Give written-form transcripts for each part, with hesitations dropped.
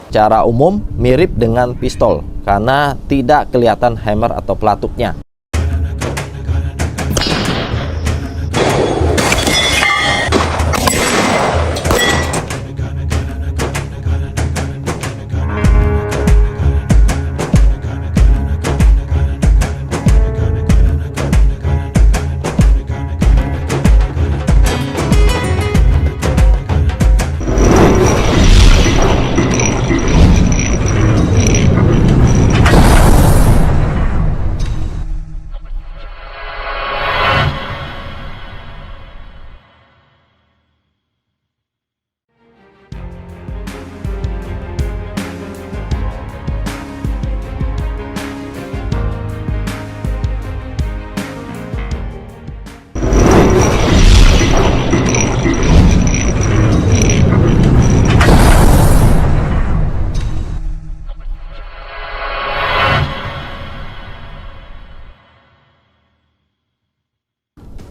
Secara umum mirip dengan pistol karena tidak kelihatan hammer atau pelatuknya.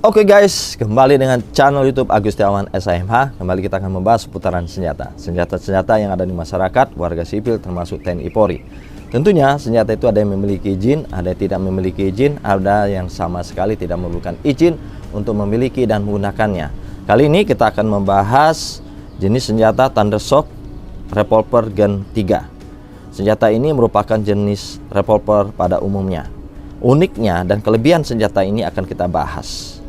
Oke guys, kembali dengan channel YouTube Agustiawan SIMH. Kembali kita akan membahas seputaran senjata. Senjata-senjata yang ada di masyarakat, warga sipil termasuk TNI Polri. Tentunya senjata itu ada yang memiliki izin, ada yang tidak memiliki izin, ada yang sama sekali tidak memerlukan izin untuk memiliki dan menggunakannya. Kali ini kita akan membahas jenis senjata Thundershock Revolver Gen 3. Senjata ini merupakan jenis revolver pada umumnya. Uniknya dan kelebihan senjata ini akan kita bahas.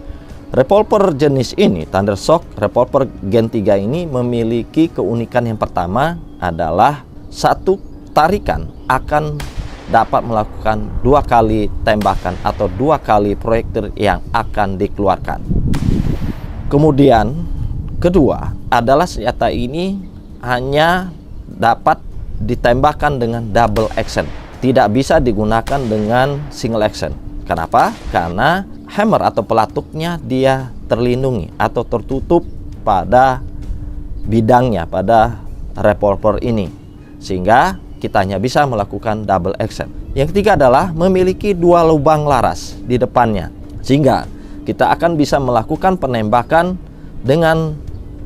Revolver jenis ini, Thundershock Revolver Gen 3 ini memiliki keunikan yang pertama adalah satu tarikan akan dapat melakukan 2 kali tembakan atau 2 kali proyektil yang akan dikeluarkan. Kemudian kedua adalah senjata ini hanya dapat ditembakkan dengan double action, tidak bisa digunakan dengan single action. Kenapa? Karena hammer atau pelatuknya dia terlindungi atau tertutup pada bidangnya, pada revolver ini, sehingga kita hanya bisa melakukan double action. Yang ketiga adalah memiliki 2 lubang laras di depannya, sehingga kita akan bisa melakukan penembakan dengan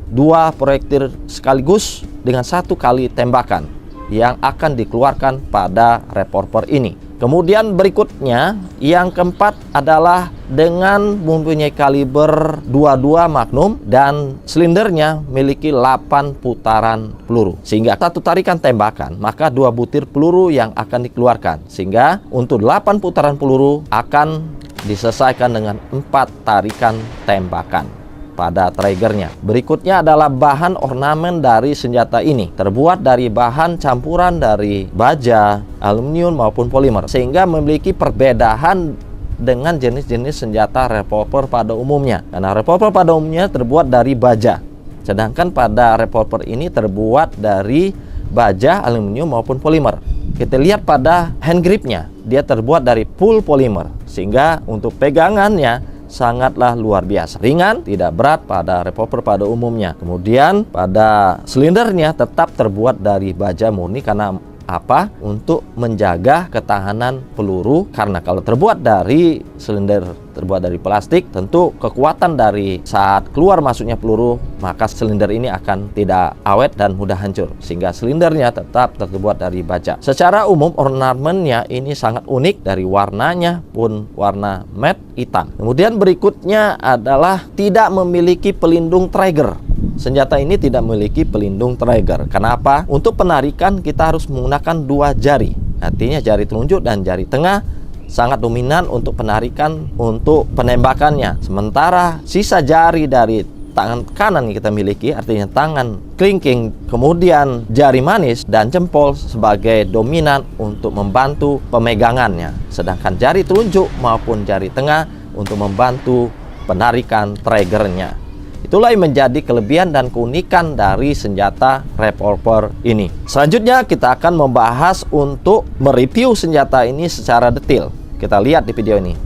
2 proyektil sekaligus dengan 1 kali tembakan yang akan dikeluarkan pada revolver ini. Kemudian berikutnya yang keempat adalah dengan mempunyai kaliber 22 Magnum dan silindernya memiliki 8 putaran peluru, sehingga satu tarikan tembakan maka 2 butir peluru yang akan dikeluarkan, sehingga untuk 8 putaran peluru akan diselesaikan dengan 4 tarikan tembakan pada triggernya. Berikutnya adalah bahan ornamen dari senjata ini terbuat dari bahan campuran dari baja, aluminium maupun polimer, sehingga memiliki perbedaan dengan jenis-jenis senjata revolver pada umumnya. Karena revolver pada umumnya terbuat dari baja, sedangkan pada revolver ini terbuat dari baja, aluminium maupun polimer. Kita lihat pada hand gripnya, dia terbuat dari full polimer, sehingga untuk pegangannya sangatlah luar biasa, ringan, tidak berat pada revolver pada umumnya. Kemudian pada silindernya tetap terbuat dari baja murni. Karena apa? Untuk menjaga ketahanan peluru, karena kalau terbuat dari silinder terbuat dari plastik, tentu kekuatan dari saat keluar masuknya peluru, maka silinder ini akan tidak awet dan mudah hancur, sehingga silindernya tetap terbuat dari baja. Secara umum ornamennya ini sangat unik, dari warnanya pun warna matte hitam. Kemudian berikutnya adalah tidak memiliki pelindung trigger. Senjata ini tidak memiliki pelindung trigger. Kenapa? Untuk penarikan kita harus menggunakan 2 jari. Artinya jari telunjuk dan jari tengah sangat dominan untuk penarikan untuk penembakannya. Sementara sisa jari dari tangan kanan yang kita miliki, artinya tangan kelingking, kemudian jari manis dan jempol sebagai dominan untuk membantu pemegangannya. Sedangkan jari telunjuk maupun jari tengah untuk membantu penarikan triggernya. Itulah yang menjadi kelebihan dan keunikan dari senjata revolver ini. Selanjutnya kita akan membahas untuk mereview senjata ini secara detail. Kita lihat di video ini.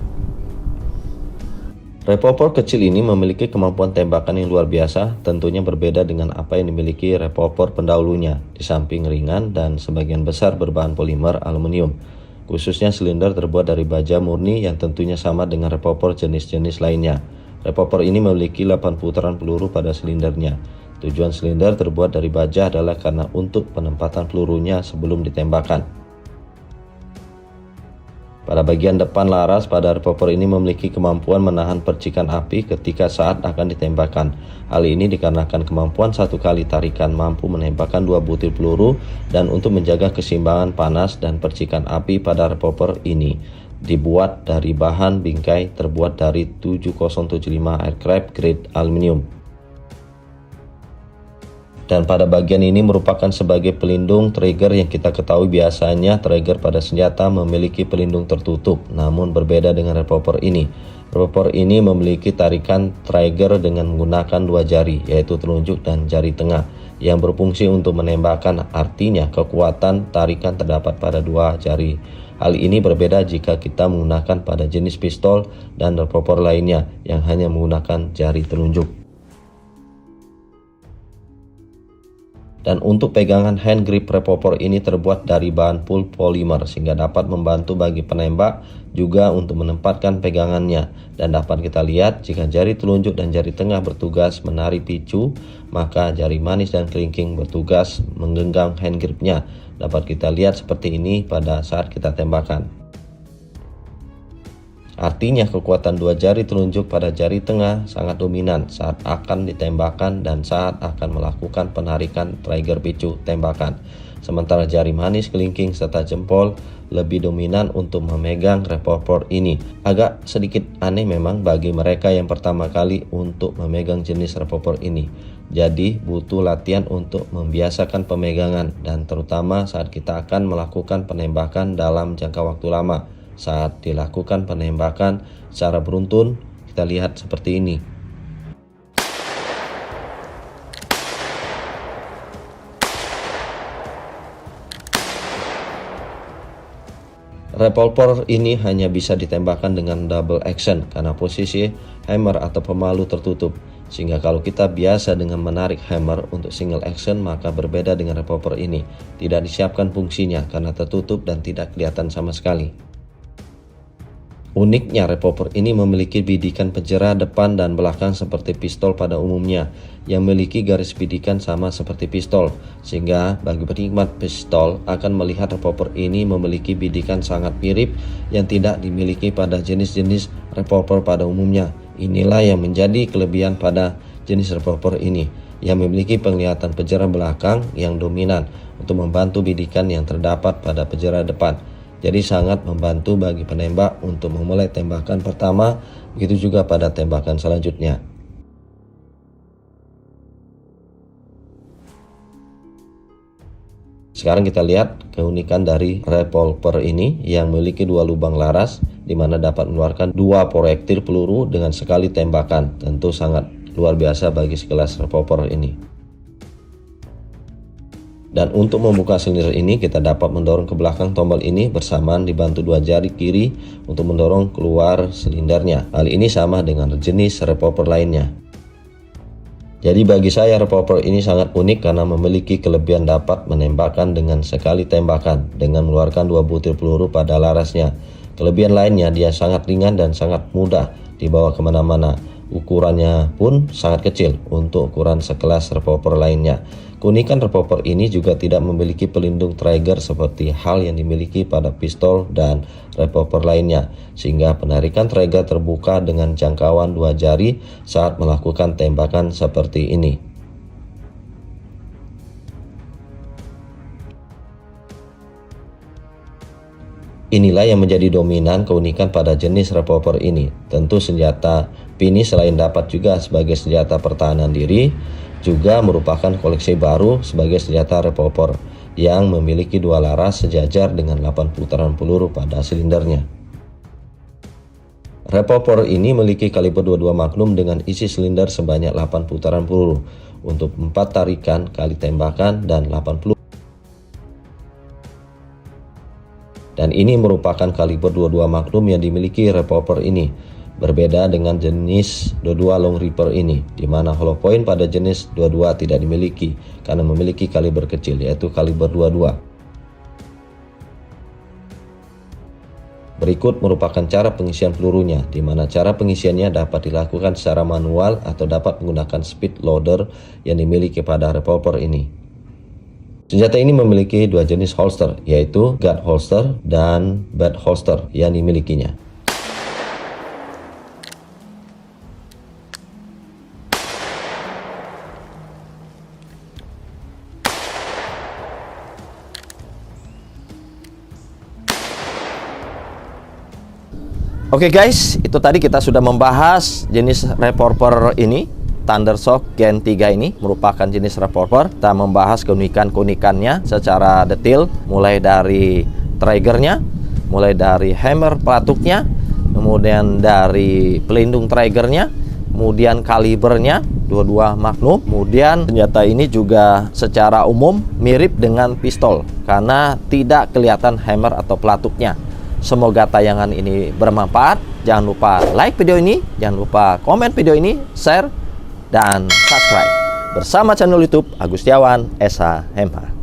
Revolver kecil ini memiliki kemampuan tembakan yang luar biasa, tentunya berbeda dengan apa yang dimiliki revolver pendahulunya. Di samping ringan dan sebagian besar berbahan polimer aluminium. Khususnya silinder terbuat dari baja murni yang tentunya sama dengan revolver jenis-jenis lainnya. Revolver ini memiliki 8 putaran peluru pada silindernya, Tujuan silinder terbuat dari baja adalah karena untuk penempatan pelurunya sebelum ditembakkan. Pada bagian depan laras pada revolver ini memiliki kemampuan menahan percikan api ketika saat akan ditembakkan. Hal ini dikarenakan kemampuan satu kali tarikan mampu menembakkan 2 butir peluru, dan untuk menjaga keseimbangan panas dan percikan api pada revolver ini dibuat dari bahan bingkai terbuat dari 7075 aircraft grade aluminium. Dan pada bagian ini merupakan sebagai pelindung trigger yang kita ketahui biasanya trigger pada senjata memiliki pelindung tertutup, namun berbeda dengan revolver ini. Revolver ini memiliki tarikan trigger dengan menggunakan 2 jari, yaitu telunjuk dan jari tengah, yang berfungsi untuk menembakkan, artinya kekuatan tarikan terdapat pada 2 jari. Hal ini berbeda jika kita menggunakan pada jenis pistol dan revolver lainnya yang hanya menggunakan jari telunjuk. Dan untuk pegangan hand grip revolver ini terbuat dari bahan full polymer sehingga dapat membantu bagi penembak juga untuk menempatkan pegangannya. Dan dapat kita lihat jika jari telunjuk dan jari tengah bertugas menarik picu, maka jari manis dan kelingking bertugas menggenggam hand gripnya. Dapat kita lihat seperti ini pada saat kita tembakan. Artinya kekuatan 2 jari telunjuk pada jari tengah sangat dominan saat akan ditembakkan dan saat akan melakukan penarikan trigger picu tembakan. Sementara jari manis, kelingking, serta jempol lebih dominan untuk memegang revolver ini. Agak sedikit aneh memang bagi mereka yang pertama kali untuk memegang jenis revolver ini. Jadi butuh latihan untuk membiasakan pemegangan, dan terutama saat kita akan melakukan penembakan dalam jangka waktu lama. Saat dilakukan penembakan secara beruntun, kita lihat seperti ini. Revolver ini hanya bisa ditembakkan dengan double action karena posisi hammer atau pemalu tertutup. Sehingga kalau kita biasa dengan menarik hammer untuk single action, maka berbeda dengan revolver ini. Tidak disiapkan fungsinya karena tertutup dan tidak kelihatan sama sekali. Uniknya revolver ini memiliki bidikan penjara depan dan belakang seperti pistol pada umumnya, yang memiliki garis bidikan sama seperti pistol, sehingga bagi penikmat pistol akan melihat revolver ini memiliki bidikan sangat mirip yang tidak dimiliki pada jenis-jenis revolver pada umumnya. Inilah yang menjadi kelebihan pada jenis revolver ini, yang memiliki penglihatan penjara belakang yang dominan untuk membantu bidikan yang terdapat pada penjara depan. Jadi sangat membantu bagi penembak untuk memulai tembakan pertama, begitu juga pada tembakan selanjutnya. Sekarang kita lihat keunikan dari revolver ini yang memiliki 2 lubang laras, di mana dapat mengeluarkan 2 proyektil peluru dengan sekali tembakan. Tentu sangat luar biasa bagi sekelas revolver ini. Dan untuk membuka silinder ini kita dapat mendorong ke belakang tombol ini bersamaan dibantu 2 jari kiri untuk mendorong keluar silindernya. Hal ini sama dengan jenis revolver lainnya. Jadi bagi saya revolver ini sangat unik karena memiliki kelebihan dapat menembakkan dengan sekali tembakan dengan mengeluarkan 2 butir peluru pada larasnya. Kelebihan lainnya dia sangat ringan dan sangat mudah dibawa kemana-mana. Ukurannya pun sangat kecil untuk ukuran sekelas revolver lainnya. Keunikan revolver ini juga tidak memiliki pelindung trigger seperti hal yang dimiliki pada pistol dan revolver lainnya, sehingga penarikan trigger terbuka dengan jangkauan 2 jari saat melakukan tembakan seperti ini. Inilah yang menjadi dominan keunikan pada jenis revolver ini. Tentu senjata finish selain dapat juga sebagai senjata pertahanan diri, juga merupakan koleksi baru sebagai senjata revolver yang memiliki 2 laras sejajar dengan 8 putaran peluru pada silindernya. Revolver ini memiliki kaliber 22 Magnum dengan isi silinder sebanyak 8 putaran peluru untuk 4 tarikan kali tembakan dan 8 peluru. Dan ini merupakan kaliber 22 Magnum yang dimiliki revolver ini. Berbeda dengan jenis 22 Long Reaper ini, di mana hollow point pada jenis 22 tidak dimiliki karena memiliki kaliber kecil, yaitu kaliber 22. Berikut merupakan cara pengisian pelurunya, di mana cara pengisiannya dapat dilakukan secara manual atau dapat menggunakan speed loader yang dimiliki pada revolver ini. Senjata ini memiliki dua jenis holster, yaitu guard holster dan butt holster yang dimilikinya. Oke guys, itu tadi kita sudah membahas jenis revolver ini. Thundershock Gen 3 ini merupakan jenis revolver. Kita membahas keunikan-keunikannya secara detail, mulai dari triggernya, mulai dari hammer pelatuknya, kemudian dari pelindung triggernya, kemudian kalibernya, dua-dua Magnum. Kemudian senjata ini juga secara umum mirip dengan pistol karena tidak kelihatan hammer atau pelatuknya. Semoga tayangan ini bermanfaat. Jangan lupa like video ini, jangan lupa komen video ini, share, dan subscribe bersama channel YouTube Agustiawan SHMH.